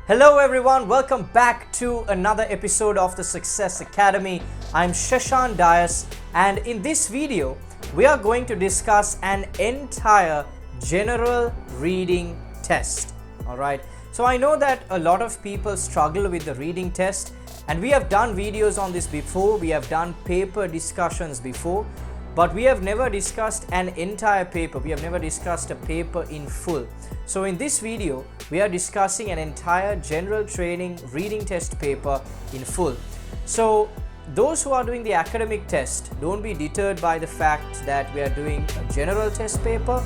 Hello everyone, welcome back to another episode of the Success Academy. I'm Shashan Dias, and in this video we are going to discuss an entire general reading test. Alright, so I know that a lot of people struggle with the reading test, and we have done videos on this before, we have done paper discussions before, but we have never discussed an entire paper. We have never discussed a paper in full. So in this video, we are discussing an entire general training reading test paper in full. So those who are doing the academic test, don't be deterred by the fact that we are doing a general test paper.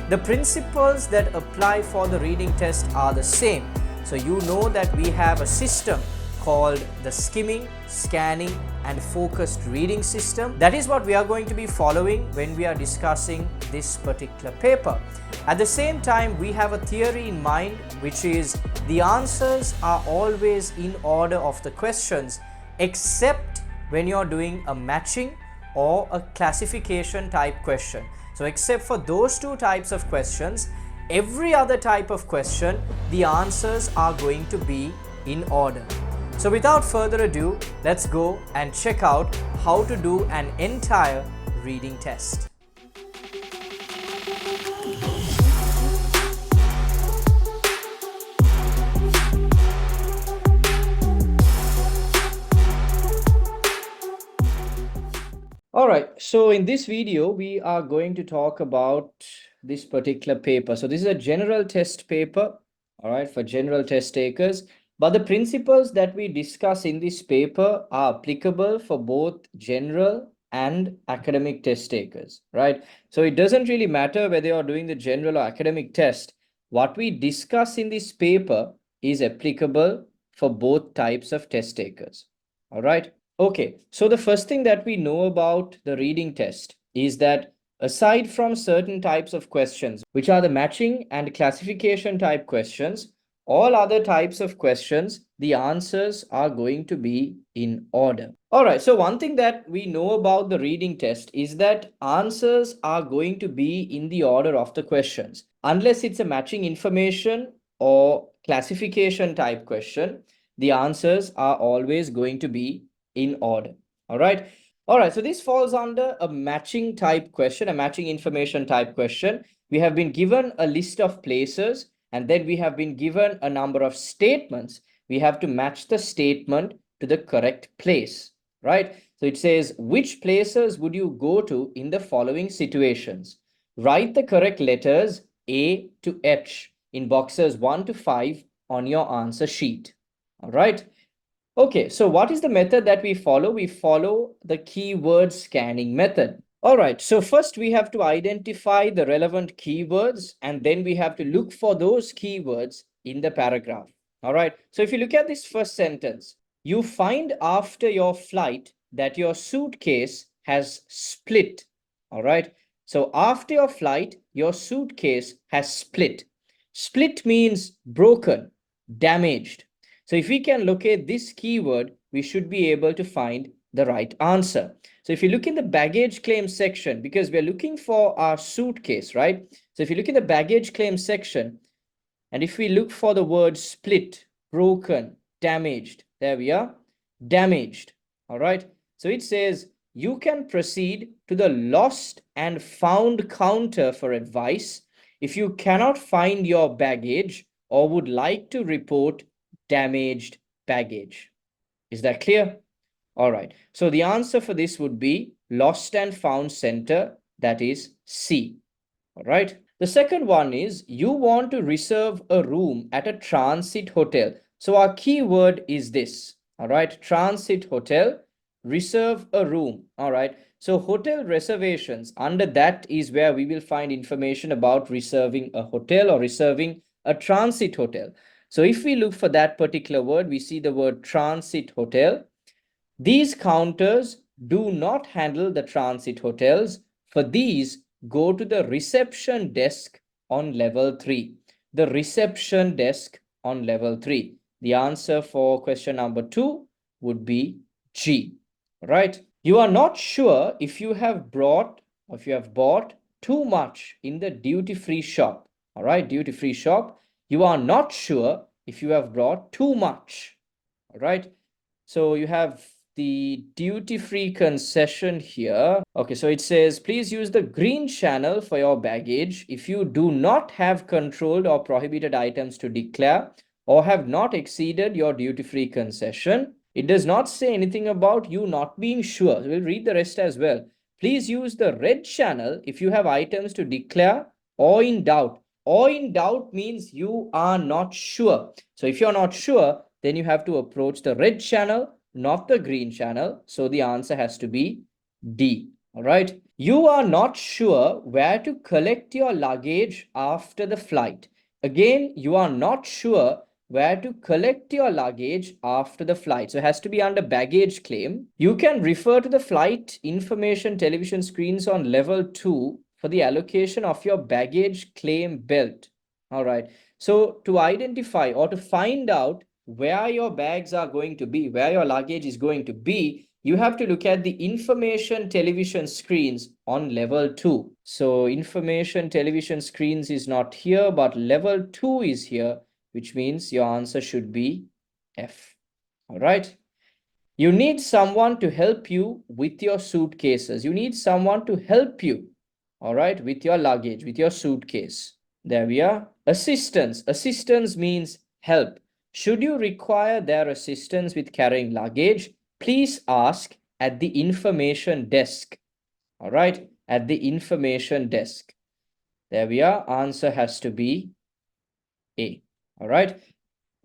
The principles that apply for the reading test are the same. So you know that we have a system called the skimming, scanning and focused reading system. That is what we are going to be following when we are discussing this particular paper. At the same time, we have a theory in mind, which is the answers are always in order of the questions, except when you're doing a matching or a classification type question. So except for those two types of questions, every other type of question, the answers are going to be in order. So without further ado, let's go and check out how to do an entire reading test. Alright, so in this video, we are going to talk about this particular paper. So this is a general test paper, alright, for general test takers. But the principles that we discuss in this paper are applicable for both general and academic test takers, right? So it doesn't really matter whether you're doing the general or academic test. What we discuss in this paper is applicable for both types of test takers, all right? Okay, so the first thing that we know about the reading test is that aside from certain types of questions, which are the matching and classification type questions, all other types of questions, the answers are going to be in order. All right, so one thing that we know about the reading test is that answers are going to be in the order of the questions. Unless it's a matching information or classification type question, the answers are always going to be in order. All right. All right, so this falls under a matching type question, a matching information type question. We have been given a list of places, and then we have been given a number of statements. We have to match the statement to the correct place, right? So it says, which places would you go to in the following situations? Write the correct letters A to H in boxes 1 to 5 on your answer sheet. All right. Okay, so what is the method that we follow? We follow the keyword scanning method. All right, so first we have to identify the relevant keywords, and then we have to look for those keywords in the paragraph. All right, so if you look at this first sentence, you find after your flight that your suitcase has split. All right, so after your flight, your suitcase has split. Split means broken, damaged. So if we can locate this keyword, we should be able to find the right answer. So if you look in the baggage claim section, because we're looking for our suitcase, right? So if you look in the baggage claim section, and if we look for the word split, broken, damaged, there we are, damaged, all right? So it says, you can proceed to the lost and found counter for advice if you cannot find your baggage or would like to report damaged baggage. Is that clear? All right. So the answer for this would be lost and found center, that is C. All right. The second one is you want to reserve a room at a transit hotel. So our keyword is this. All right. Transit hotel, reserve a room. All right. So hotel reservations, under that is where we will find information about reserving a hotel or reserving a transit hotel. So if we look for that particular word, we see the word transit hotel. These counters do not handle the transit hotels. For these, go to the reception desk on level 3. The reception desk on level 3. The answer for question number 2 would be G. Right? You are not sure if you have bought too much in the duty-free shop. All right, duty-free shop. You are not sure if you have brought too much. All right. So you have the duty-free concession here. Okay, so it says, please use the green channel for your baggage if you do not have controlled or prohibited items to declare or have not exceeded your duty-free concession. It does not say anything about you not being sure. We'll read the rest as well. Please use the red channel if you have items to declare or in doubt. Or in doubt means you are not sure. So if you're not sure, then you have to approach the red channel, not the green channel. So the answer has to be D. All right. You are not sure where to collect your luggage after the flight. Again, you are not sure where to collect your luggage after the flight. So it has to be under baggage claim. You can refer to the flight information television screens on level 2 for the allocation of your baggage claim belt. All right. So to identify or to find out where your bags are going to be, where your luggage is going to be, you have to look at the information television screens on level 2. So information television screens is not here, but level 2 is here, which means your answer should be F. All right. You need someone to help you with your suitcases. You need someone to help you, all right, with your luggage, with your suitcase. There we are. Assistance. Assistance means help. Should you require their assistance with carrying luggage, please ask at the information desk. All right, at the information desk. There we are. Answer has to be A. All right.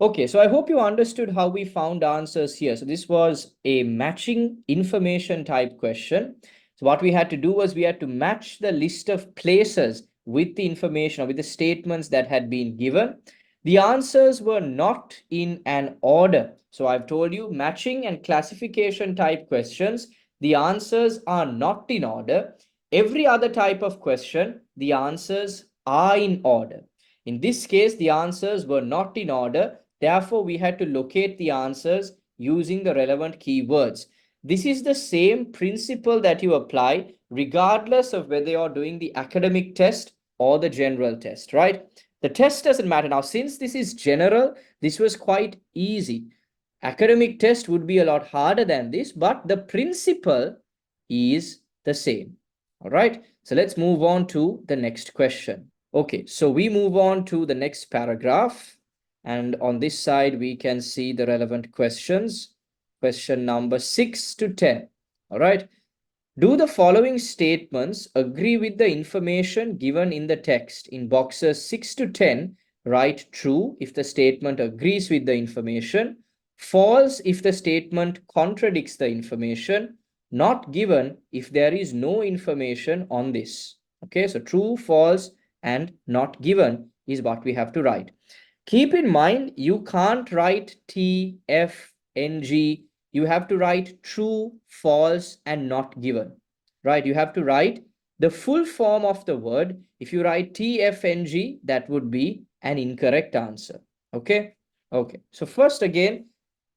Okay, so I hope you understood how we found answers here. So this was a matching information type question. So what we had to do was we had to match the list of places with the information or with the statements that had been given. The answers were not in an order. So I've told you matching and classification type questions, the answers are not in order. Every other type of question, the answers are in order. In this case, the answers were not in order. Therefore, we had to locate the answers using the relevant keywords. This is the same principle that you apply regardless of whether you're doing the academic test or the general test, right? The test doesn't matter. Now, since this is general, this was quite easy. Academic test would be a lot harder than this, but the principle is the same. All right. So let's move on to the next question. Okay, so we move on to the next paragraph. And on this side, we can see the relevant questions. Question number 6 to 10. All right. Do the following statements agree with the information given in the text? In boxes 6 to 10, write true if the statement agrees with the information, false if the statement contradicts the information, not given if there is no information on this. Okay, so true, false, and not given is what we have to write. Keep in mind, you can't write T, F, NG. You have to write true, false, and not given. Right? You have to write the full form of the word. If you write T, F, NG, that would be an incorrect answer. Okay? Okay. So first again,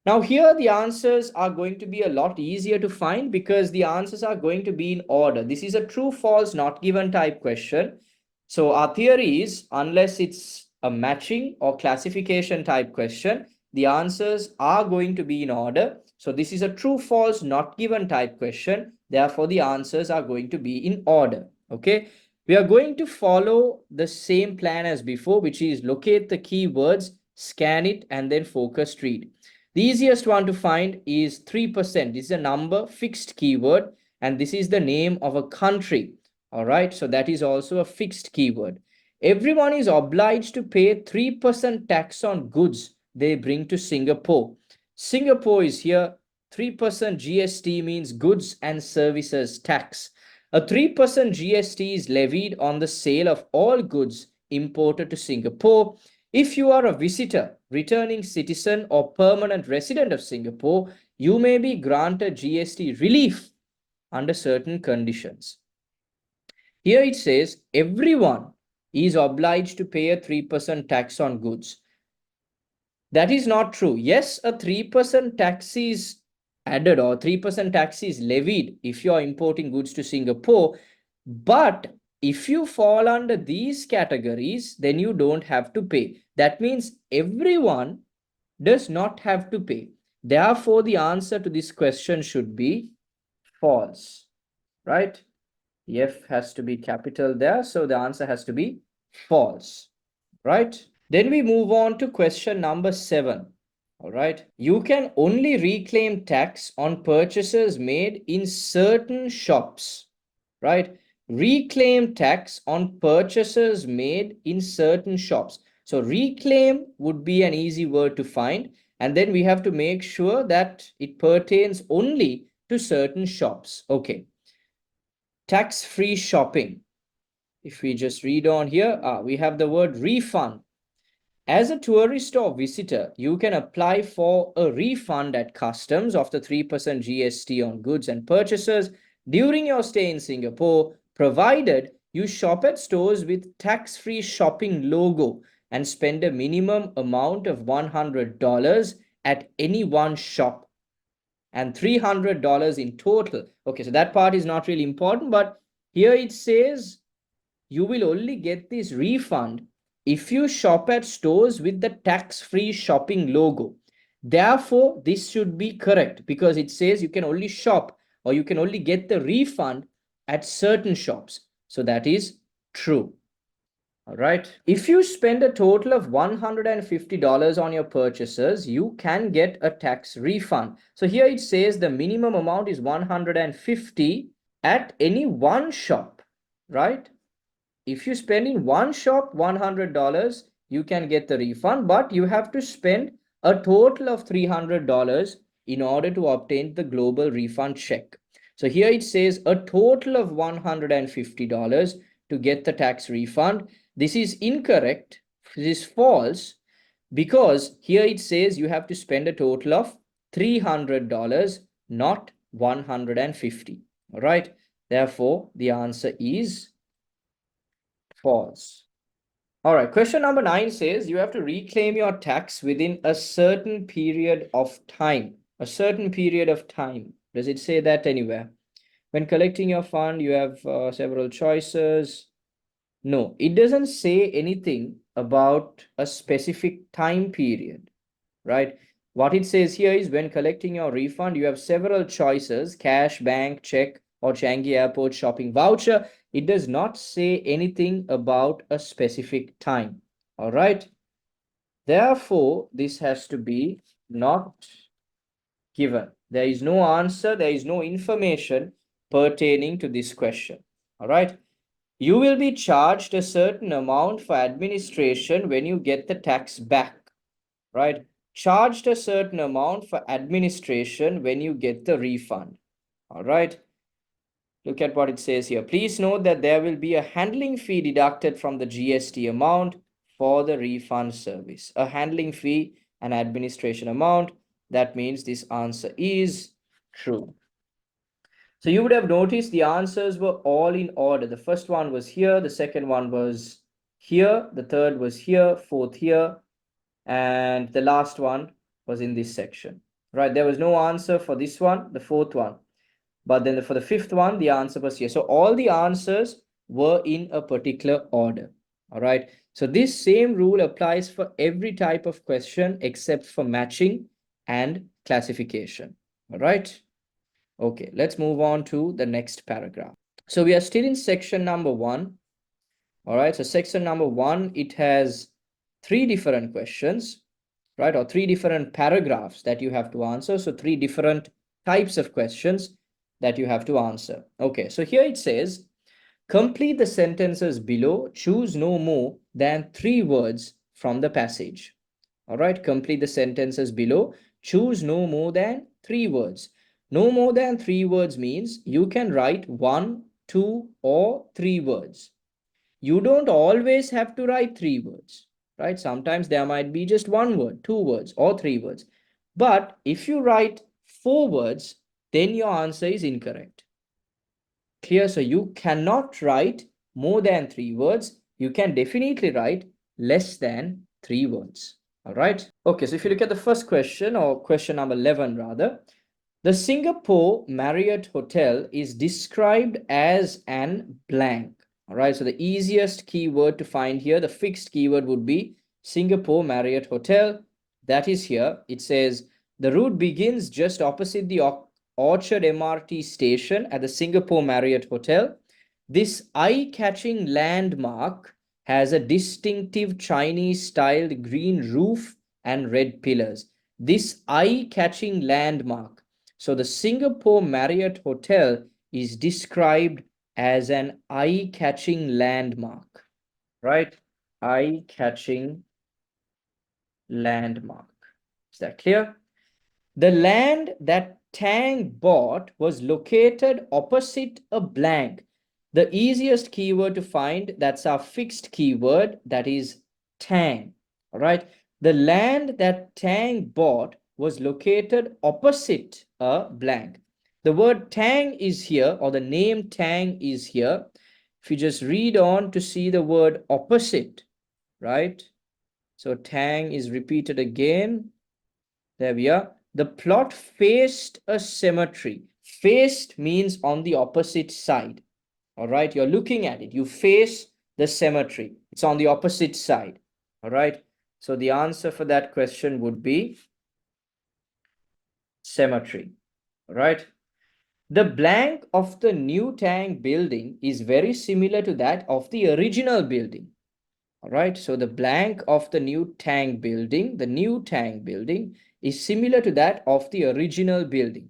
now here the answers are going to be a lot easier to find because the answers are going to be in order. This is a true, false, not given type question. So our theory is unless it's a matching or classification type question, the answers are going to be in order. So this is a true, false, not given type question. Therefore, the answers are going to be in order. Okay. We are going to follow the same plan as before, which is locate the keywords, scan it, and then focused read. The easiest one to find is 3%. This is a number, fixed keyword, and this is the name of a country. All right, so that is also a fixed keyword. Everyone is obliged to pay 3% tax on goods they bring to Singapore. Singapore is here. 3% GST means goods and services tax. A 3% GST is levied on the sale of all goods imported to Singapore. If you are a visitor, returning citizen, or permanent resident of Singapore, you may be granted GST relief under certain conditions. Here it says everyone is obliged to pay a 3% tax on goods. That is not true. Yes, a 3% tax is added or 3% tax is levied if you are importing goods to Singapore, but If you fall under these categories, then you don't have to pay. That means everyone does not have to pay. Therefore, the answer to this question should be false, right? The F has to be capital there, so the answer has to be false, right? Then we move on to question number 7. All right. You can only reclaim tax on purchases made in certain shops, right? Reclaim tax on purchases made in certain shops. So reclaim would be an easy word to find. And then we have to make sure that it pertains only to certain shops. Okay. Tax-free shopping. If we just read on here, we have the word refund. As a tourist or visitor, you can apply for a refund at customs of the 3% GST on goods and purchases during your stay in Singapore, provided you shop at stores with tax-free shopping logo and spend a minimum amount of $100 at any one shop and $300 in total. Okay, so that part is not really important, but here it says you will only get this refund if you shop at stores with the tax-free shopping logo. Therefore, this should be correct because it says you can only shop or you can only get the refund at certain shops. So that is true. All right. If you spend a total of $150 on your purchases, you can get a tax refund. So here it says the minimum amount is $150 at any one shop, right? If you spend in one shop $100, you can get the refund, but you have to spend a total of $300 in order to obtain the global refund check. So here it says a total of $150 to get the tax refund. This is incorrect. This is false because here it says you have to spend a total of $300, not 150. All right. Therefore, the answer is false. All right, question number 9 says you have to reclaim your tax within a certain period of time. A certain period of time. Does it say that anywhere? When collecting your fund, you have several choices. No, it doesn't say anything about a specific time period, right? What it says here is when collecting your refund, you have several choices: cash, bank, check, or Changi Airport shopping voucher. It does not say anything about a specific time. All right. Therefore, this has to be not given. There is no answer, there is no information pertaining to this question. All right. You will be charged a certain amount for administration when you get the tax back, right? Charged a certain amount for administration when you get the refund. All right. Look at what it says here. Please note that there will be a handling fee deducted from the GST amount for the refund service. A handling fee and administration amount. That means this answer is true. So you would have noticed the answers were all in order. The first one was here, the second one was here, the third was here, fourth here, and the last one was in this section, right? There was no answer for this one, the fourth one, but then for the fifth one, the answer was here. So all the answers were in a particular order. All right. So this same rule applies for every type of question except for matching and classification. All right. Okay, let's move on to the next paragraph. So we are still in section number 1. All right. So section number 1, it has 3 different questions, right? Or 3 different paragraphs that you have to answer. So 3 different types of questions that you have to answer. Okay, so here it says, complete the sentences below. Choose no more than 3 words from the passage. All right, complete the sentences below. Choose no more than 3 words. No more than 3 words means you can write 1, 2, or 3 words. You don't always have to write 3 words, right? Sometimes there might be just 1 word, 2 words, or 3 words. But if you write 4 words, then your answer is incorrect. Clear? So you cannot write more than 3 words. You can definitely write less than 3 words. All right. Okay, so if you look at the first question, or question number 11 rather, the Singapore Marriott Hotel is described as an blank. All right, so the easiest keyword to find here, the fixed keyword would be Singapore Marriott Hotel. That is here. It says the route begins just opposite the Orchard MRT station at the Singapore Marriott Hotel. This eye-catching landmark has a distinctive Chinese-styled green roof and red pillars. This eye-catching landmark. So the Singapore Marriott Hotel is described as an eye-catching landmark, right? Eye-catching landmark. Is that clear? The land that Tang bought was located opposite a blank. The easiest keyword to find, that's our fixed keyword, that is Tang. All right. The land that Tang bought was located opposite a blank. The word Tang is here, or the name Tang is here. If you just read on to see the word opposite, right? So Tang is repeated again. There we are. The plot faced a cemetery. Faced means on the opposite side. All right, you're looking at it. You face the cemetery. It's on the opposite side. All right. So the answer for that question would be cemetery. All right. The blank of the new Tang building is very similar to that of the original building. All right. So the blank of the new Tang building, is similar to that of the original building,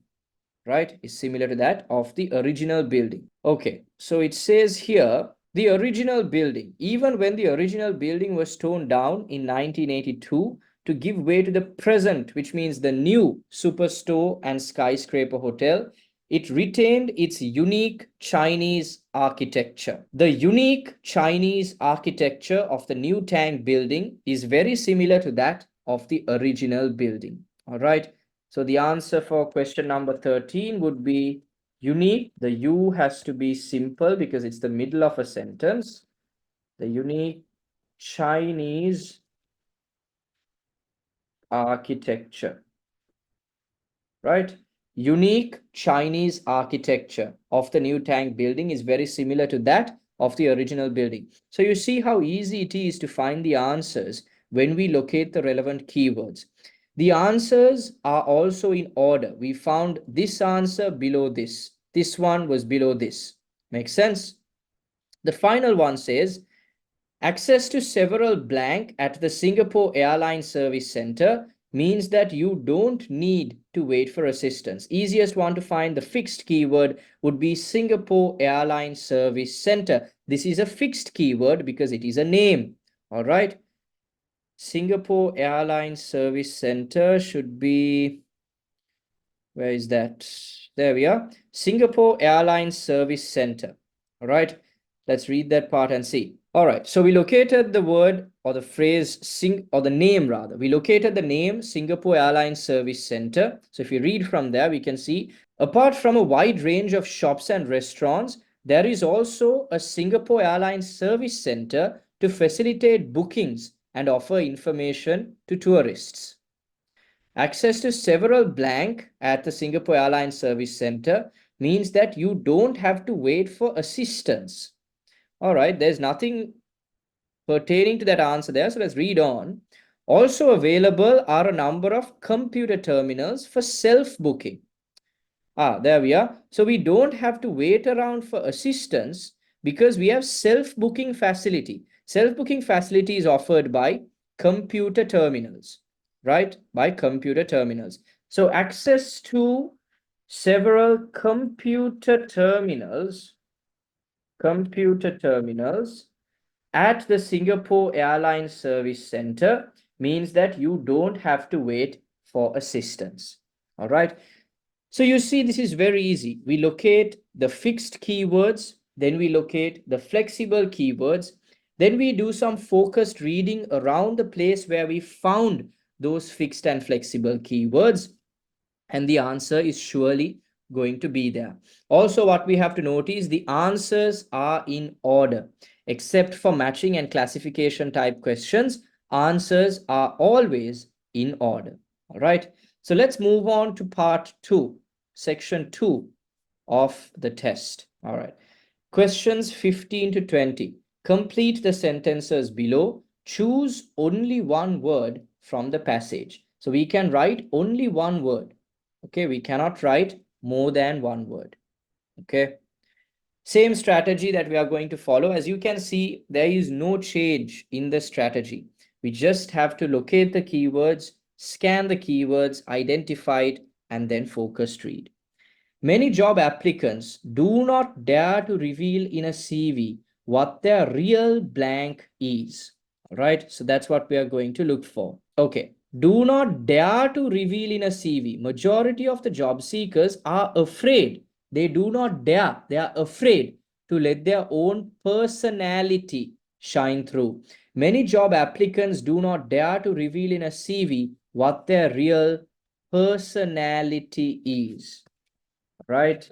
right? Is similar to that of the original building. Okay, so it says here, the original building, even when the original building was torn down in 1982 to give way to the present, which means the new superstore and skyscraper hotel, it retained its unique Chinese architecture. The unique Chinese architecture of the new Tang building is very similar to that of the original building. All right. So the answer for question number 13 would be unique. The U has to be simple because it's the middle of a sentence. The unique Chinese architecture, right? Unique Chinese architecture of the new Tang building is very similar to that of the original building. So you see how easy it is to find the answers when we locate the relevant keywords. The answers are also in order. We found this answer below this. This one was below this. Makes sense? The final one says, access to several blank at the Singapore Airlines Service Center means that you don't need to wait for assistance. Easiest one to find, the fixed keyword, would be Singapore Airlines Service Center. This is a fixed keyword because it is a name. All right. Singapore Airlines Service Center should be, where is that? There we are. Singapore Airlines Service Center. All right. Let's read that part and see. All right. So we located the word or the phrase or the name rather. We located the name Singapore Airlines Service Center. So if you read from there, we can see apart from a wide range of shops and restaurants, there is also a Singapore Airlines Service Center to facilitate bookings and offer information to tourists. Access to several blank at the Singapore Airlines Service Center means that you don't have to wait for assistance. All right, there's nothing pertaining to that answer there, so let's read on. Also available are a number of computer terminals for self-booking. There we are. So we don't have to wait around for assistance because we have self-booking facility. Self-booking facility is offered by computer terminals, right? By computer terminals. So access to several computer terminals at the Singapore Airlines Service Center means that you don't have to wait for assistance. All right. So you see, this is very easy. We locate the fixed keywords, then we locate the flexible keywords, then we do some focused reading around the place where we found those fixed and flexible keywords, and the answer is surely going to be there. Also, what we have to notice, the answers are in order. Except for matching and classification type questions, answers are always in order. All right. So let's move on to part 2, section 2 of the test. All right. Questions 15 to 20. Complete the sentences below. Choose only one word from the passage. So we can write only one word. Okay, we cannot write more than one word. Okay. Same strategy that we are going to follow. As you can see, there is no change in the strategy. We just have to locate the keywords, scan the keywords, identify it, and then focused read. Many job applicants do not dare to reveal in a CV what their real blank is. All right, so that's what we are going to look for. Okay, do not dare to reveal in a CV. Majority of the job seekers are afraid. They do not dare. They are afraid to let their own personality shine through. Many job applicants do not dare to reveal in a CV what their real personality is. Right?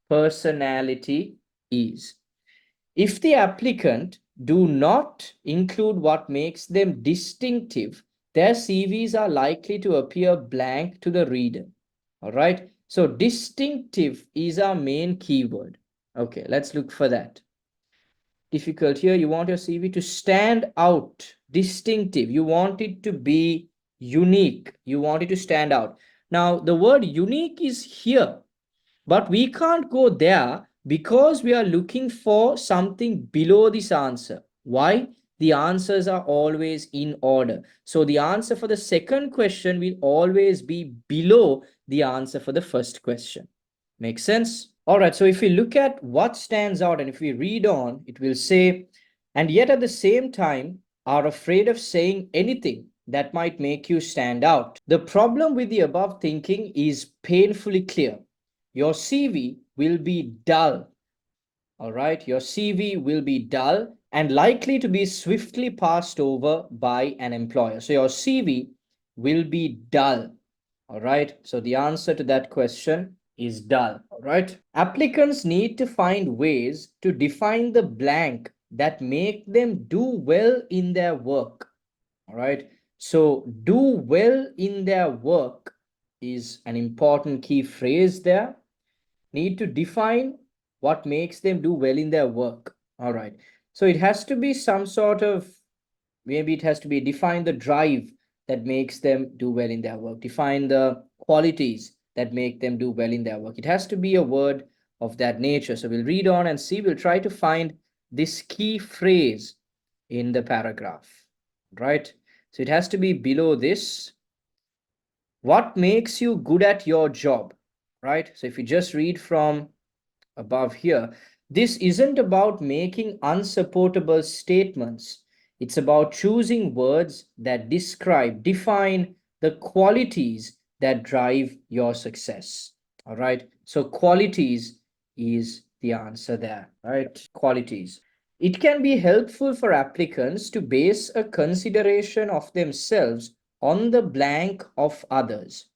Personality is. If the applicant do not include what makes them distinctive, their CVs are likely to appear blank to the reader. All right. So distinctive is our main keyword. Okay, let's look for that. Difficult here. You want your CV to stand out, distinctive. You want it to be unique. You want it to stand out. Now, the word unique is here, but we can't go there because we are looking for something below this answer. Why? The answers are always in order. So the answer for the second question will always be below the answer for the first question. Make sense? All right, so if we look at what stands out and if we read on, it will say, and yet at the same time are afraid of saying anything that might make you stand out. The problem with the above thinking is painfully clear. Your CV will be dull. All right, your CV will be dull and likely to be swiftly passed over by an employer. So your CV will be dull. All right, so the answer to that question is dull. All right, applicants need to find ways to define the blank that make them do well in their work. All right, so do well in their work is an important key phrase there. Need to define what makes them do well in their work. All right, so it has to be some sort of, maybe it has to be define the drive that makes them do well in their work, define the qualities that make them do well in their work. It has to be a word of that nature. So we'll read on and see, we'll try to find this key phrase in the paragraph, right? So it has to be below this. What makes you good at your job, right? So if you just read from above here, this isn't about making unsupportable statements. It's about choosing words that describe, define the qualities that drive your success. All right. So qualities is the answer there, right? Qualities. It can be helpful for applicants to base a consideration of themselves on the blank of others,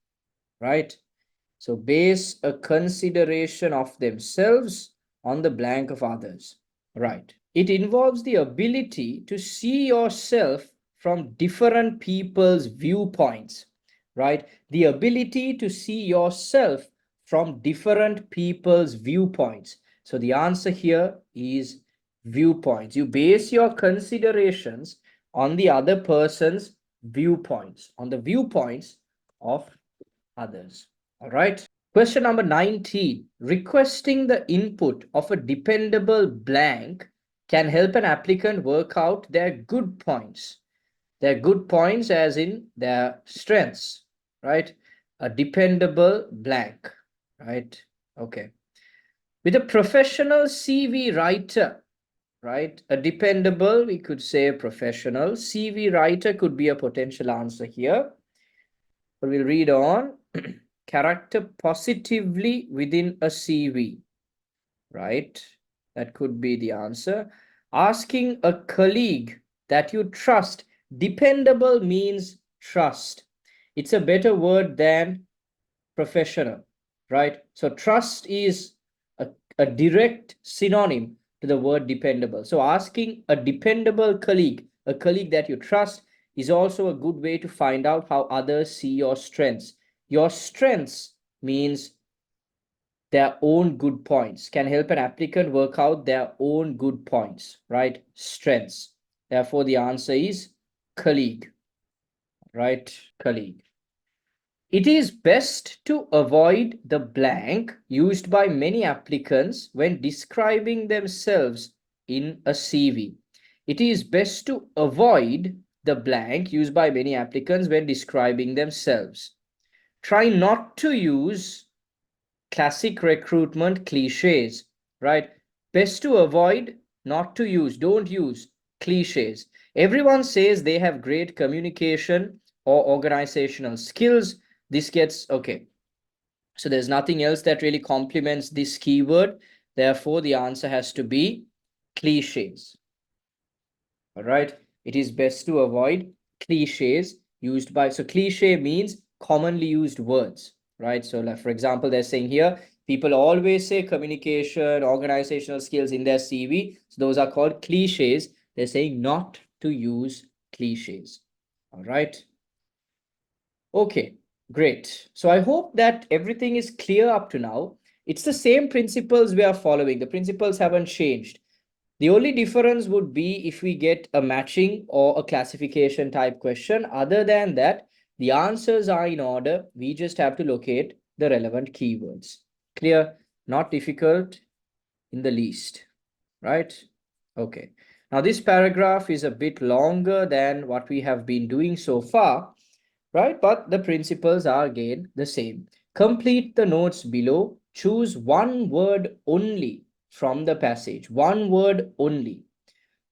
right? So base a consideration of themselves on the blank of others. Right. It involves the ability to see yourself from different people's viewpoints. Right. The ability to see yourself from different people's viewpoints. So the answer here is viewpoints. You base your considerations on the other person's viewpoints, on the viewpoints of others. All right. Question number 19. Requesting the input of a dependable blank can help an applicant work out their good points. Their good points as in their strengths, right? A dependable blank, right? Okay. With a professional CV writer, right? A dependable, we could say a professional. CV writer could be a potential answer here. But we'll read on. Character positively within a CV, right? That could be the answer. Asking a colleague that you trust. Dependable means trust. It's a better word than professional, right? So trust is a direct synonym to the word dependable. So asking a dependable colleague, a colleague that you trust, is also a good way to find out how others see your strengths. Your strengths means their own good points, can help an applicant work out their own good points, right? Strengths. Therefore, the answer is colleague, right? Colleague. It is best to avoid the blank used by many applicants when describing themselves in a CV. It is best to avoid the blank used by many applicants when describing themselves. Try not to use classic recruitment cliches, right? Best to avoid, not to use, don't use cliches. Everyone says they have great communication or organizational skills. This gets okay. So there's nothing else that really complements this keyword. Therefore, the answer has to be cliches. All right. It is best to avoid cliches used by, so cliche means commonly used words, right? So like, for example, they're saying here, people always say communication, organizational skills in their CV. So those are called cliches. They're saying not to use cliches. All right. Okay, great. So I hope that everything is clear up to now. It's the same principles we are following. The principles haven't changed. The only difference would be if we get a matching or a classification type question. Other than that, the answers are in order. We just have to locate the relevant keywords. Clear? Not difficult in the least, right? Okay. Now this paragraph is a bit longer than what we have been doing so far, right? But the principles are again the same. Complete the notes below. Choose one word only from the passage. One word only.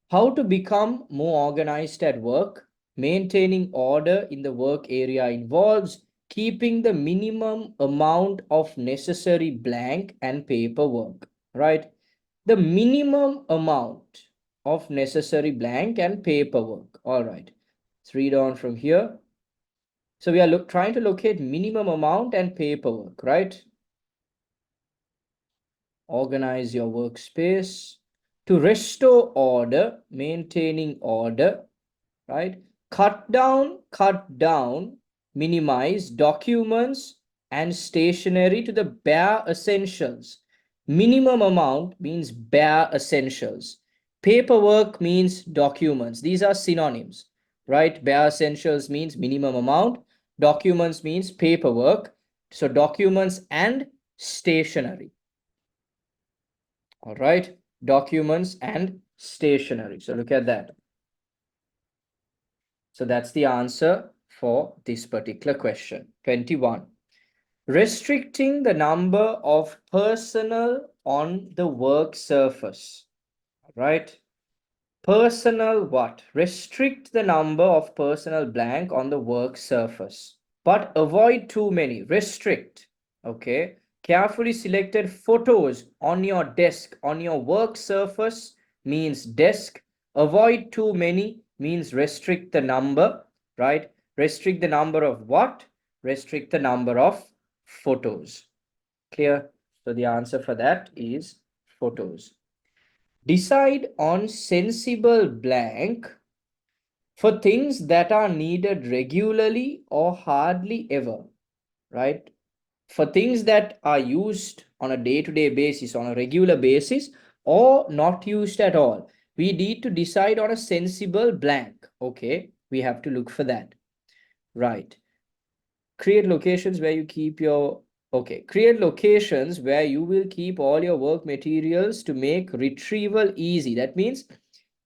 How to become more organized at work. Maintaining order in the work area involves keeping the minimum amount of necessary blank and paperwork, right? The minimum amount of necessary blank and paperwork. All right. Let's read on from here. So we are trying to locate minimum amount and paperwork, right? Organize your workspace. To restore order, maintaining order, right? Cut down, minimize documents and stationery to the bare essentials. Minimum amount means bare essentials. Paperwork means documents. These are synonyms, right? Bare essentials means minimum amount. Documents means paperwork. So documents and stationery. All right. Documents and stationery. So look at that. So that's the answer for this particular question. 21. Restricting the number of personnel on the work surface. Right? Personnel what? Restrict the number of personnel blank on the work surface. But avoid too many. Restrict. Okay. Carefully selected photos on your desk, on your work surface means desk. Avoid too many means restrict the number, right? Restrict the number of what? Restrict the number of photos. Clear? So the answer for that is photos. Decide on sensible blank for things that are needed regularly or hardly ever, right? For things that are used on a day-to-day basis, on a regular basis, or not used at all, we need to decide on a sensible blank. Okay, we have to look for that, right? Create locations where you keep your, okay, create locations where you will keep all your work materials to make retrieval easy. That means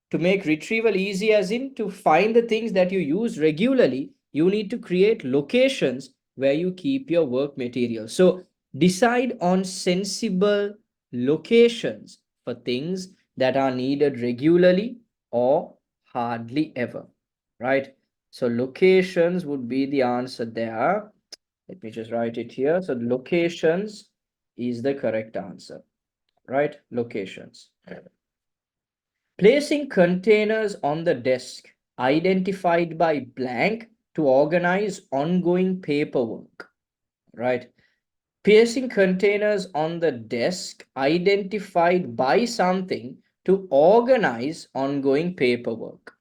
to make retrieval easy, as in to find the things that you use regularly, you need to create locations where you keep your work material. So decide on sensible locations for things that are needed regularly or hardly ever, right? So locations would be the answer there. Let me just write it here. So locations is the correct answer, right? Locations. Placing containers on the desk identified by blank to organize ongoing paperwork, right? Placing containers on the desk identified by something to organize ongoing paperwork,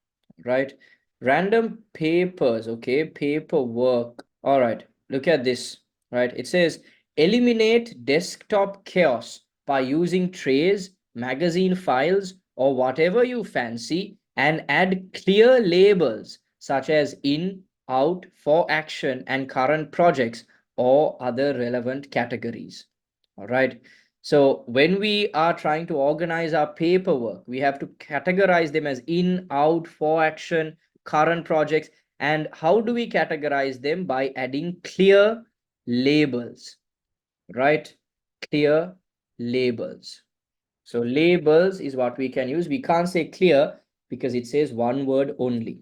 right? Random papers, okay, paperwork. All right, look at this, right? It says Eliminate desktop chaos by using trays, magazine files, or whatever you fancy, and add clear labels such as in, out, for action, and current projects or other relevant categories. All right. So when we are trying to organize our paperwork, we have to categorize them as in, out, for action, current projects. And how do we categorize them? By adding clear labels, right? Clear labels. So labels is what we can use. We can't say clear because it says one word only.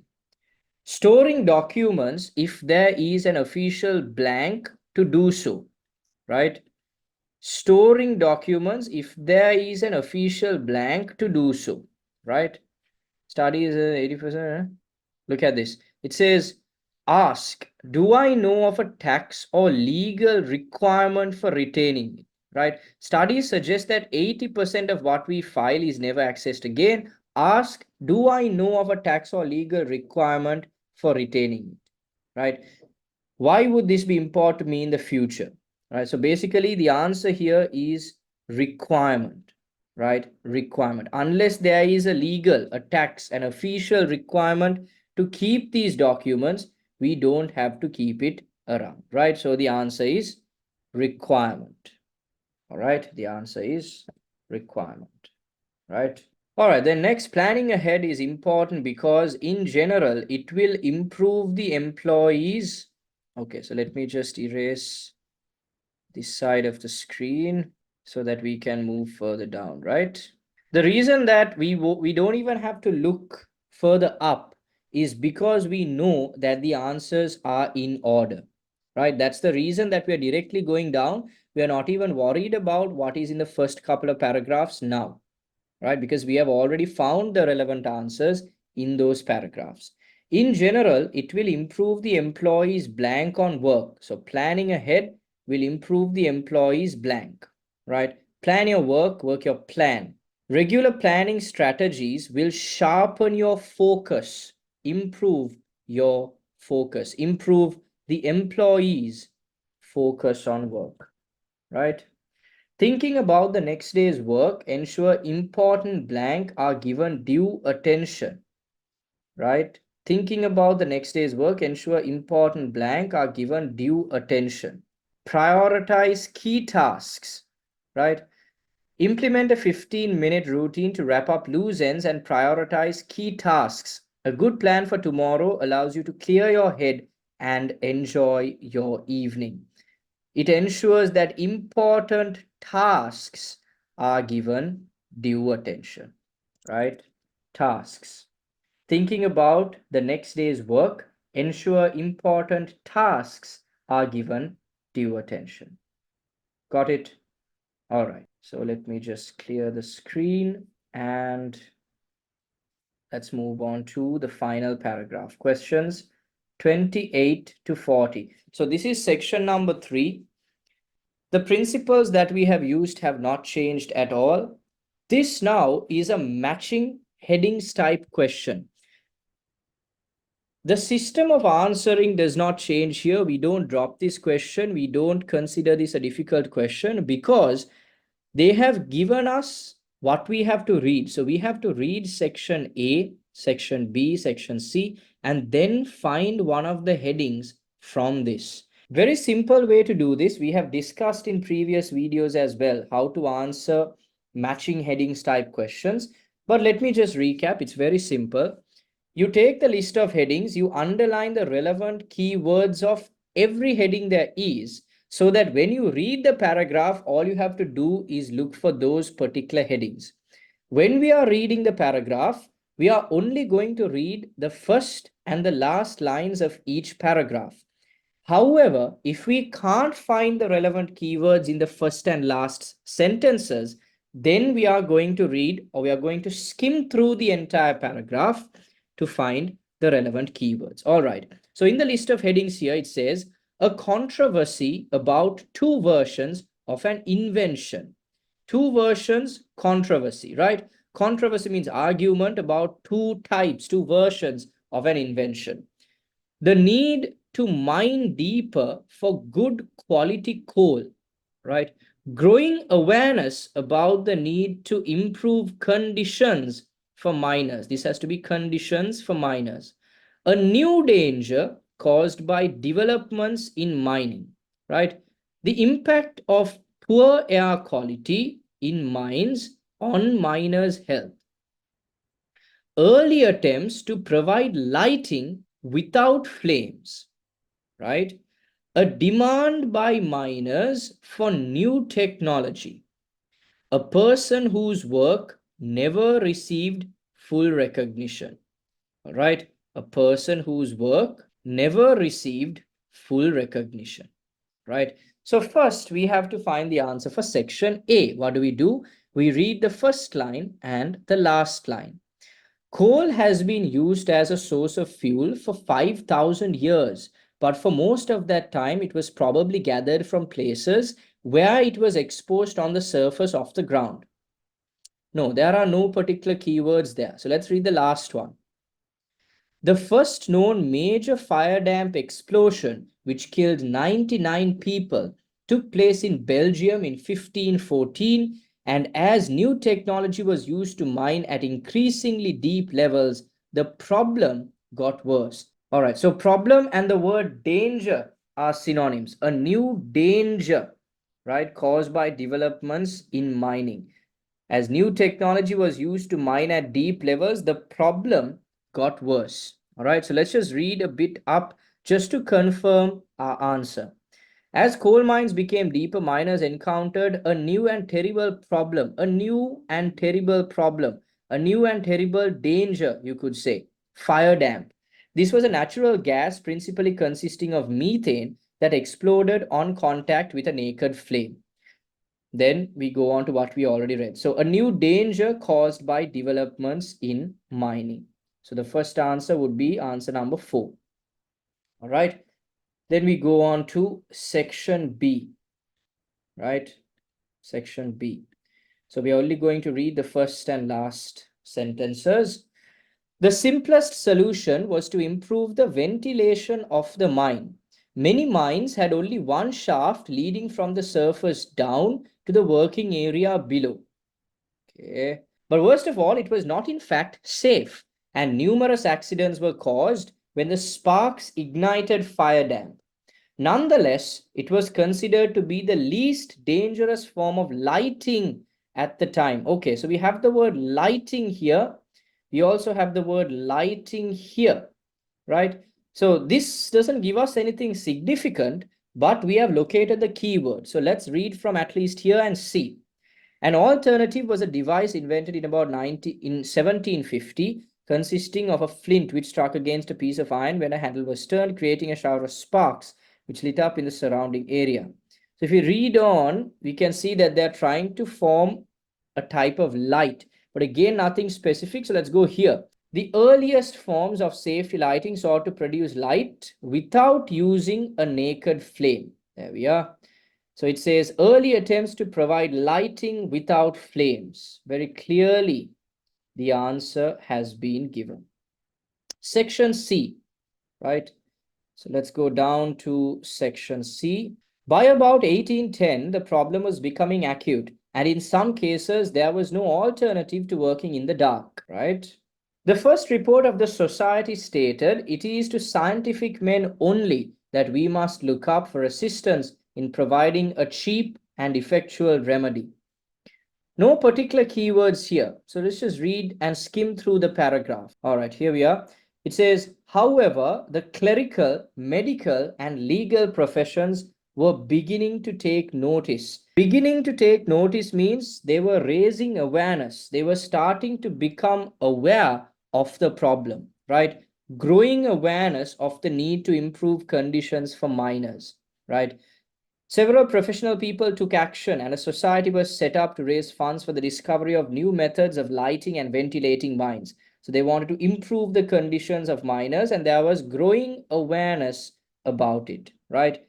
Storing documents if there is an official blank to do so, right? Storing documents if there is an official blank to do so, right? Studies 80%. Look at this. It says, ask, do I know of a tax or legal requirement for retaining it? Right? Studies suggest that 80% of what we file is never accessed again. Ask, do I know of a tax or legal requirement for retaining it? Right? Why would this be important to me in the future? Right? So basically, the answer here is requirement, right? Requirement. Unless there is a legal, a tax, an official requirement to keep these documents, we don't have to keep it around, right? So the answer is requirement. All right. The answer is requirement, right? All right, then next, planning ahead is important because in general, it will improve the employees. Okay, so let me just erase this side of the screen so that we can move further down, right? The reason that we don't even have to look further up is because we know that the answers are in order, right? That's the reason that we are directly going down. We are not even worried about what is in the first couple of paragraphs now, right? Because we have already found the relevant answers in those paragraphs. In general, it will improve the employee's blank on work. So planning ahead will improve the employee's blank, right? Plan your work, work your plan. Regular planning strategies will sharpen your focus, improve your focus, improve the employee's focus on work, right? Thinking about the next day's work, ensure important blank are given due attention, right? Thinking about the next day's work, ensure important blank are given due attention. Prioritize key tasks, right? Implement a 15-minute routine to wrap up loose ends and prioritize key tasks. A good plan for tomorrow allows you to clear your head and enjoy your evening. It ensures that important tasks are given due attention, right? Tasks. Thinking about the next day's work, ensure important tasks are given due attention. Got it? All right. So let me just clear the screen and let's move on to the final paragraph. Questions 28 to 40. So this is section number 3. The principles that we have used have not changed at all. This now is a matching headings type question. The system of answering does not change here. We don't drop this question. We don't consider this a difficult question because they have given us what we have to read. So we have to read section A, section B, section C, and then find one of the headings from this. Very simple way to do this. We have discussed in previous videos as well how to answer matching headings type questions. But let me just recap. It's very simple. You take the list of headings, you underline the relevant keywords of every heading there is, so that when you read the paragraph, all you have to do is look for those particular headings. When we are reading the paragraph, we are only going to read the first and the last lines of each paragraph. However, if we can't find the relevant keywords in the first and last sentences, then we are going to read or we are going to skim through the entire paragraph to find the relevant keywords. All right. So in the list of headings here, it says a controversy about two versions of an invention. Two versions, controversy, right? Controversy means argument about two types, two versions of an invention. The need to mine deeper for good quality coal. right? Growing awareness about the need to improve conditions for miners. This has to be conditions for miners. A new danger caused by developments in mining, right? The impact of poor air quality in mines on miners' health. Early attempts to provide lighting without flames, right? A demand by miners for new technology. A person whose work never received full recognition. All right. A person whose work never received full recognition. Right. So, first we have to find the answer for section A. What do? We read the first line and the last line. Coal has been used as a source of fuel for 5,000 years, but for most of that time, it was probably gathered from places where it was exposed on the surface of the ground. No, there are no particular keywords there. So let's read the last one. The first known major fire damp explosion, which killed 99 people, took place in Belgium in 1514, and as new technology was used to mine at increasingly deep levels, the problem got worse. All right, so problem and the word danger are synonyms. A new danger, right, caused by developments in mining. As new technology was used to mine at deep levels, the problem got worse. All right, so let's just read a bit up just to confirm our answer. As coal mines became deeper, miners encountered a new and terrible problem, a new and terrible problem, a new and terrible danger, you could say, fire damp. This was a natural gas principally consisting of methane that exploded on contact with a naked flame. Then we go on to what we already read. So, a new danger caused by developments in mining. So, the first answer would be answer number 4. All right. Then we go on to section B, right? Section B. So, we are only going to read the first and last sentences. The simplest solution was to improve the ventilation of the mine. Many mines had only one shaft leading from the surface down to the working area below. Okay. But worst of all, it was not in fact safe, and numerous accidents were caused when the sparks ignited fire damp. Nonetheless, it was considered to be the least dangerous form of lighting at the time. Okay, so we have the word lighting here. We also have the word lighting here, right? So this doesn't give us anything significant, but we have located the keyword. So let's read from at least here and see. An alternative was a device invented in about 1750, consisting of a flint which struck against a piece of iron when a handle was turned, creating a shower of sparks which lit up in the surrounding area. So if we read on, we can see that they're trying to form a type of light, but again, nothing specific. So let's go here. The earliest forms of safety lighting sought to produce light without using a naked flame. There we are. So it says early attempts to provide lighting without flames. Very clearly, the answer has been given. Section C, right? So let's go down to section C. By about 1810, the problem was becoming acute, and in some cases, there was no alternative to working in the dark, right? The first report of the society stated, it is to scientific men only that we must look up for assistance in providing a cheap and effectual remedy. No particular keywords here. So let's just read and skim through the paragraph. All right, here we are. It says, however, the clerical, medical, and legal professions were beginning to take notice. Beginning to take notice means they were raising awareness. They were starting to become aware of the problem, right? Growing awareness of the need to improve conditions for miners, right? Several professional people took action, and a society was set up to raise funds for the discovery of new methods of lighting and ventilating mines. So they wanted to improve the conditions of miners, and there was growing awareness about it, right?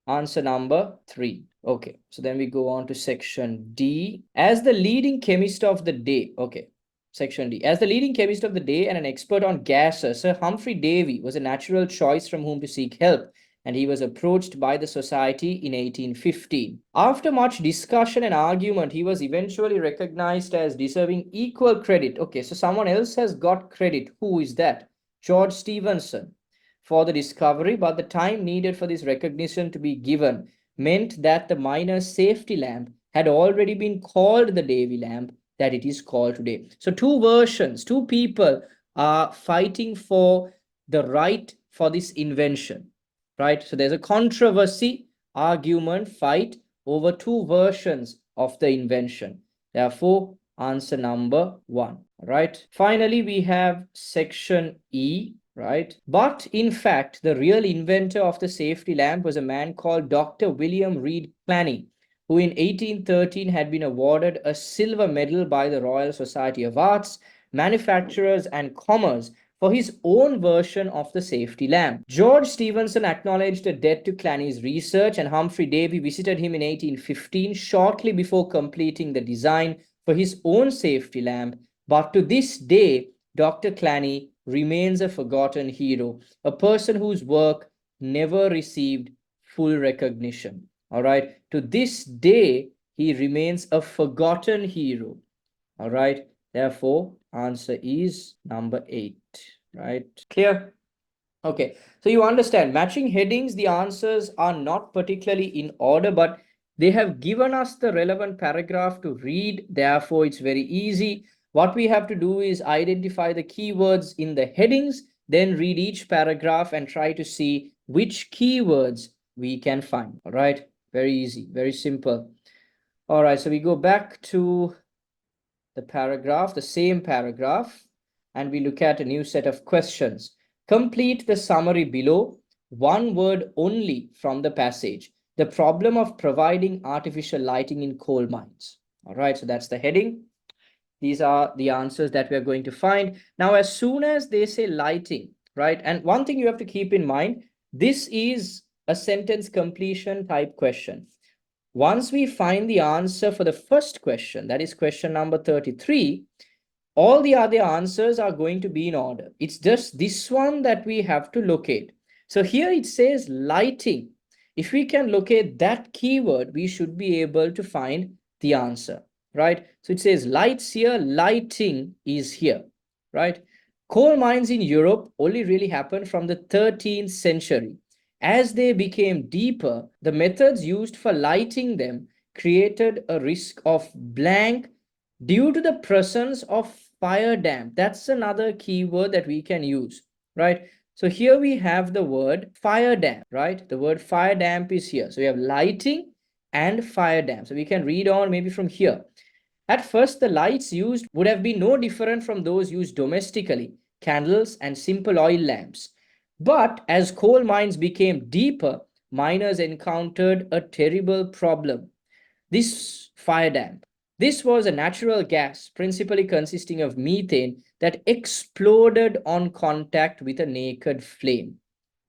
Answer number 3. Okay, so then we go on to section D. As the leading chemist of the day, okay, section D. As the leading chemist of the day and an expert on gases, Sir Humphrey Davy was a natural choice from whom to seek help. and he was approached by the society in 1815. After much discussion and argument, he was eventually recognized as deserving equal credit. Okay, so someone else has got credit. Who is that? George Stephenson, for the discovery, but the time needed for this recognition to be given meant that the miner's safety lamp had already been called the Davy lamp that it is called today. So two versions, two people are fighting for the right for this invention, right? So there's a controversy, argument, fight over two versions of the invention. Therefore, answer number 1, right? Finally, we have section E, right? But in fact, the real inventor of the safety lamp was a man called Dr. William Reed Clanny, who in 1813 had been awarded a silver medal by the Royal Society of Arts, Manufacturers and Commerce for his own version of the safety lamp. George Stephenson acknowledged a debt to Clanny's research, and Humphrey Davy visited him in 1815, shortly before completing the design for his own safety lamp. But to this day, Dr. Clanny remains a forgotten hero, a person whose work never received full recognition. All right. To this day, he remains a forgotten hero. All right. Therefore, answer is number 8. Right. Clear? Okay. So you understand, matching headings, the answers are not particularly in order, but they have given us the relevant paragraph to read. Therefore, it's very easy. What we have to do is identify the keywords in the headings, then read each paragraph and try to see which keywords we can find. All right. Very easy, very simple. All right. So we go back to the paragraph, the same paragraph, and we look at a new set of questions. Complete the summary below, one word only from the passage. The problem of providing artificial lighting in coal mines. All right, so that's the heading. These are the answers that we are going to find. Now, as soon as they say lighting, right? And one thing you have to keep in mind, this is a sentence completion type question. Once we find the answer for the first question, that is question number 33, all the other answers are going to be in order. It's just this one that we have to locate. So here it says lighting. If we can locate that keyword, we should be able to find the answer, right? So it says lights here, lighting is here, right? Coal mines in Europe only really happened from the 13th century. As they became deeper, the methods used for lighting them created a risk of blank due to the presence of fire damp. That's another keyword that we can use, right? So here we have the word fire damp, right? The word fire damp is here. So we have lighting and fire damp. So we can read on maybe from here. At first, the lights used would have been no different from those used domestically, candles and simple oil lamps. But as coal mines became deeper, miners encountered a terrible problem. This fire damp. This was a natural gas, principally consisting of methane, that exploded on contact with a naked flame,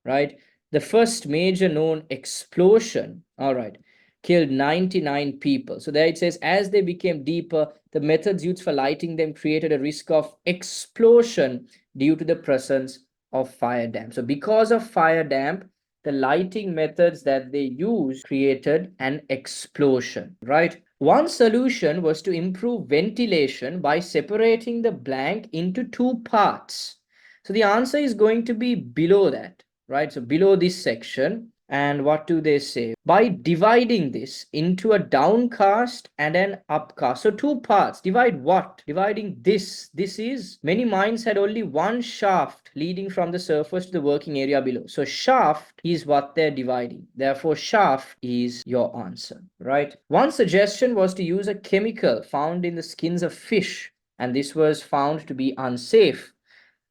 right? The first major known explosion, all right, killed 99 people. So there it says, as they became deeper, the methods used for lighting them created a risk of explosion due to the presence of fire damp. So because of fire damp, the lighting methods that they used created an explosion, right? One solution was to improve ventilation by separating the blank into two parts. So the answer is going to be below that, right? So below this section. And what do they say? By dividing this into a downcast and an upcast. So two parts. Divide what? Dividing this. This is, many mines had only one shaft leading from the surface to the working area below. So shaft is what they're dividing. Therefore, shaft is your answer, right? One suggestion was to use a chemical found in the skins of fish, and this was found to be unsafe.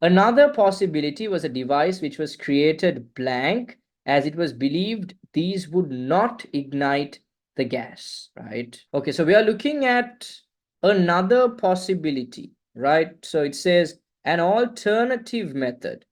Another possibility was a device which was created blank, as it was believed these would not ignite the gas, right? Okay, so we are looking at another possibility, right? So it says an alternative method,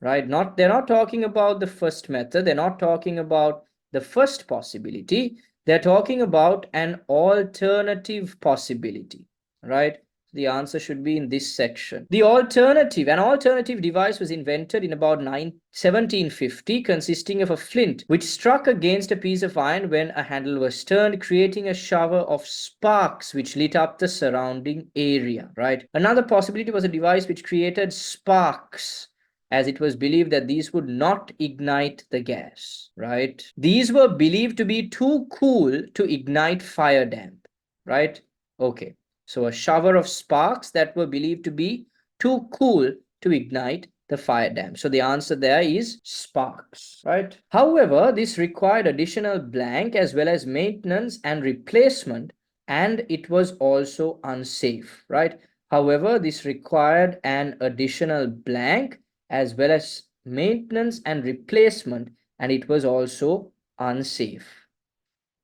right? They're not talking about the first method, they're not talking about the first possibility, they're talking about an alternative possibility, right? The answer should be in this section. An alternative device was invented in about 1750, consisting of a flint which struck against a piece of iron when a handle was turned, creating a shower of sparks which lit up the surrounding area, right? Another possibility was a device which created sparks, as it was believed that these would not ignite the gas, right? These were believed to be too cool to ignite fire damp, right? Okay. So a shower of sparks that were believed to be too cool to ignite the fire dam. So the answer there is sparks, right? However, this required additional blank as well as maintenance and replacement, and it was also unsafe, right? However, this required an additional blank as well as maintenance and replacement, and it was also unsafe.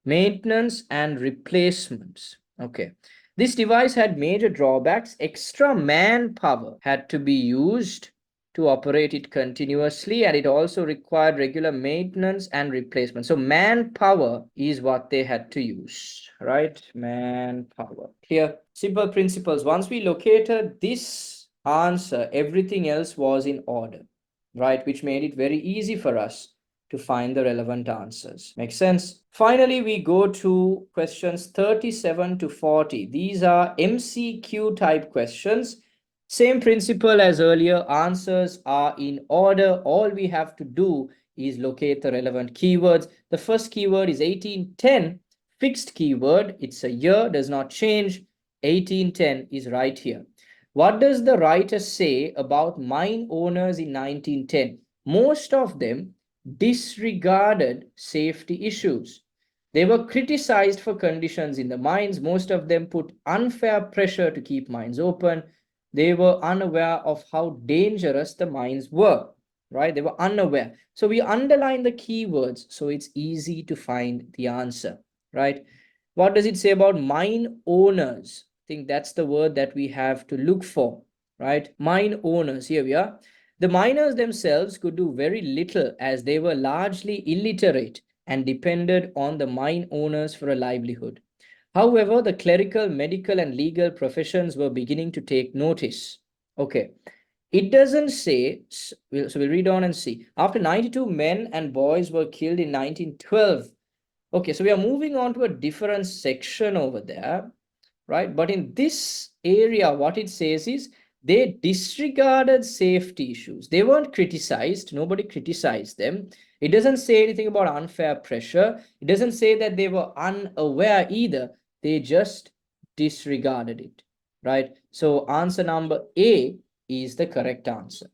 Maintenance and replacements. Okay. This device had major drawbacks. Extra manpower had to be used to operate it continuously, and it also required regular maintenance and replacement. So manpower is what they had to use, right? Manpower. Clear? Simple principles. Once we located this answer, everything else was in order, right? Which made it very easy for us to find the relevant answers. Make sense? Finally, we go to questions 37 to 40. These are MCQ type questions. Same principle as earlier. Answers are in order. All we have to do is locate the relevant keywords. The first keyword is 1810, fixed keyword. It's a year, does not change. 1810 is right here. What does the writer say about mine owners in 1910? Most of them disregarded safety issues. They were criticized for conditions in the mines. Most of them put unfair pressure to keep mines open. They were unaware of how dangerous the mines were, right? They were unaware. So we underline the keywords so it's easy to find the answer, right? What does it say about mine owners? I think that's the word that we have to look for, right? Mine owners, here we are. The miners themselves could do very little as they were largely illiterate and depended on the mine owners for a livelihood. However, the clerical, medical, and legal professions were beginning to take notice. Okay, it doesn't say, so we'll read on and see. After 92 men and boys were killed in 1912. Okay, so we are moving on to a different section over there, right? But in this area, what it says is they disregarded safety issues. They weren't criticized. Nobody criticized them. It doesn't say anything about unfair pressure. It doesn't say that they were unaware either. They just disregarded it, right? So answer number A is the correct answer.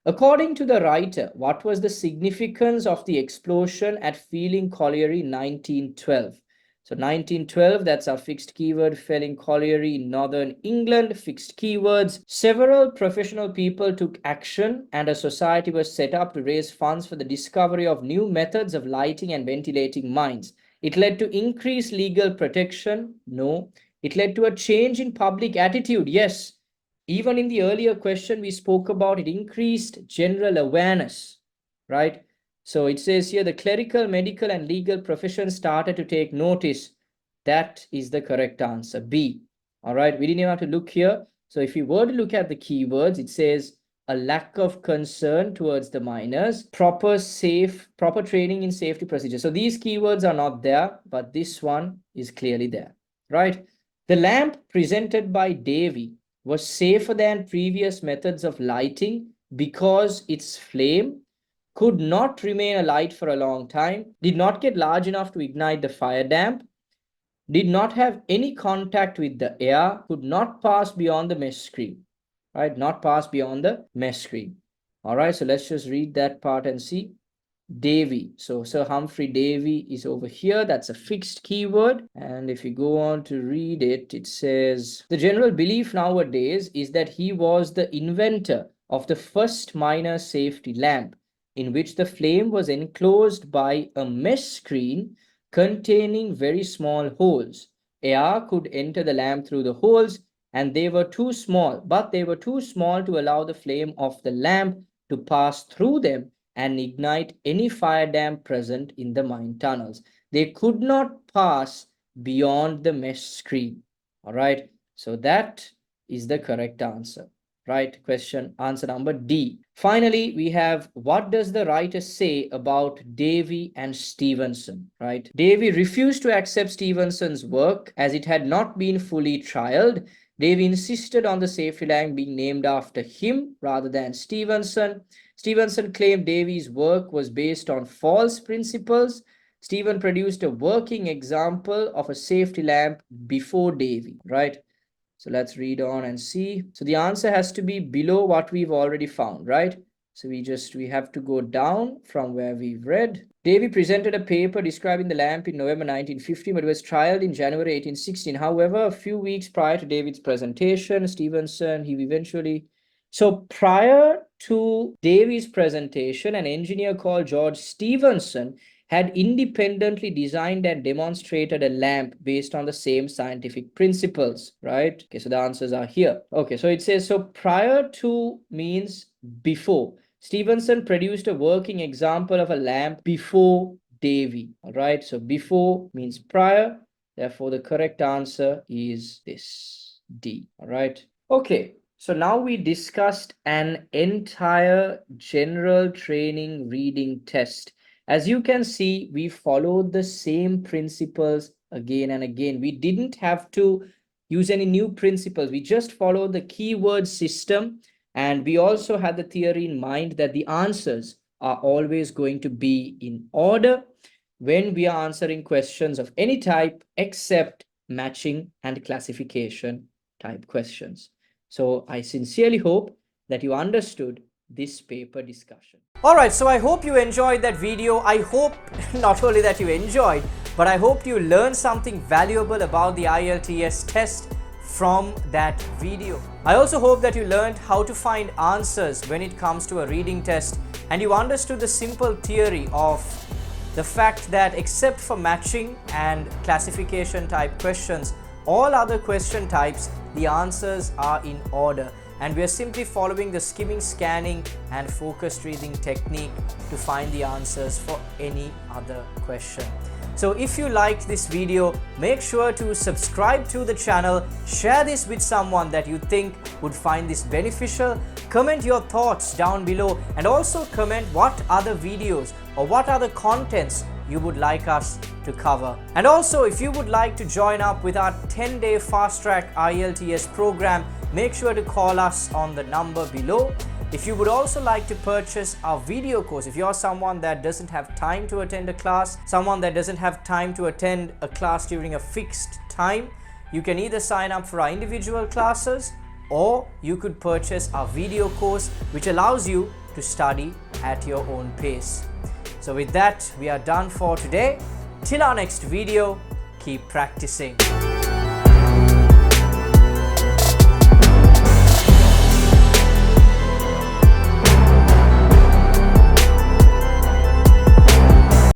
According to the writer, what was the significance of the explosion at Feeling Colliery 1912? So 1912, that's our fixed keyword, Feeling Colliery in northern England, fixed keywords. Several professional people took action and a society was set up to raise funds for the discovery of new methods of lighting and ventilating mines. It led to increased legal protection? No. It led to a change in public attitude? Yes. Even in the earlier question we spoke about, it increased general awareness, right? So it says here the clerical, medical, and legal professions started to take notice. That is the correct answer, B. All right, we didn't even have to look here. So if you were to look at the keywords, it says a lack of concern towards the miners, proper training in safety procedures. So these keywords are not there, but this one is clearly there, right? The lamp presented by Davy was safer than previous methods of lighting because its flame could not remain alight for a long time, did not get large enough to ignite the fire damp, did not have any contact with the air, could not pass beyond the mesh screen, right? Not pass beyond the mesh screen. All right, so let's just read that part and see. Davy. So Sir Humphrey Davy is over here. That's a fixed keyword. And if you go on to read it, it says, the general belief nowadays is that he was the inventor of the first miner safety lamp, in which the flame was enclosed by a mesh screen containing very small holes. Air could enter the lamp through the holes, and they were too small, but they were too small to allow the flame of the lamp to pass through them and ignite any fire damp present in the mine tunnels. They could not pass beyond the mesh screen. All right, so that is the correct answer. Right? Question answer number D. Finally, we have, what does the writer say about Davy and Stevenson? Right? Davy refused to accept Stevenson's work as it had not been fully trialed. Davy insisted on the safety lamp being named after him rather than Stevenson. Stevenson claimed Davy's work was based on false principles. Stephen produced a working example of a safety lamp before Davy, right? So let's read on and see. So the answer has to be below what we've already found, right? So we have to go down from where we've read. Davy presented a paper describing the lamp in November 1950, but it was trialed in January 1816. However, a few weeks prior to David's presentation, Stevenson, he eventually... So prior to Davy's presentation, an engineer called George Stevenson had independently designed and demonstrated a lamp based on the same scientific principles, right? Okay, so the answers are here. Okay, so it says, so prior to means before. Stevenson produced a working example of a lamp before Davy, all right? So before means prior. Therefore, the correct answer is this, D, all right? Okay, so now we discussed an entire general training reading test. As you can see, we followed the same principles again and again. We didn't have to use any new principles. We just followed the keyword system, and we also had the theory in mind that the answers are always going to be in order when we are answering questions of any type except matching and classification type questions. So I sincerely hope that you understood this paper discussion. Alright, so I hope you enjoyed that video. I hope not only that you enjoyed, but I hope you learned something valuable about the IELTS test from that video. I also hope that you learned how to find answers when it comes to a reading test, and you understood the simple theory of the fact that except for matching and classification type questions, all other question types, the answers are in order. And we are simply following the skimming, scanning and focused reading technique to find the answers for any other question. So if you liked this video, make sure to subscribe to the channel, share this with someone that you think would find this beneficial, comment your thoughts down below, and also comment what other videos or what other contents you would like us to cover. And also, if you would like to join up with our 10-day fast track IELTS program, make sure to call us on the number below. If you would also like to purchase our video course, if you're someone that doesn't have time to attend a class, someone that doesn't have time to attend a class during a fixed time, you can either sign up for our individual classes or you could purchase our video course, which allows you to study at your own pace. So with that, we are done for today. Till our next video, keep practicing.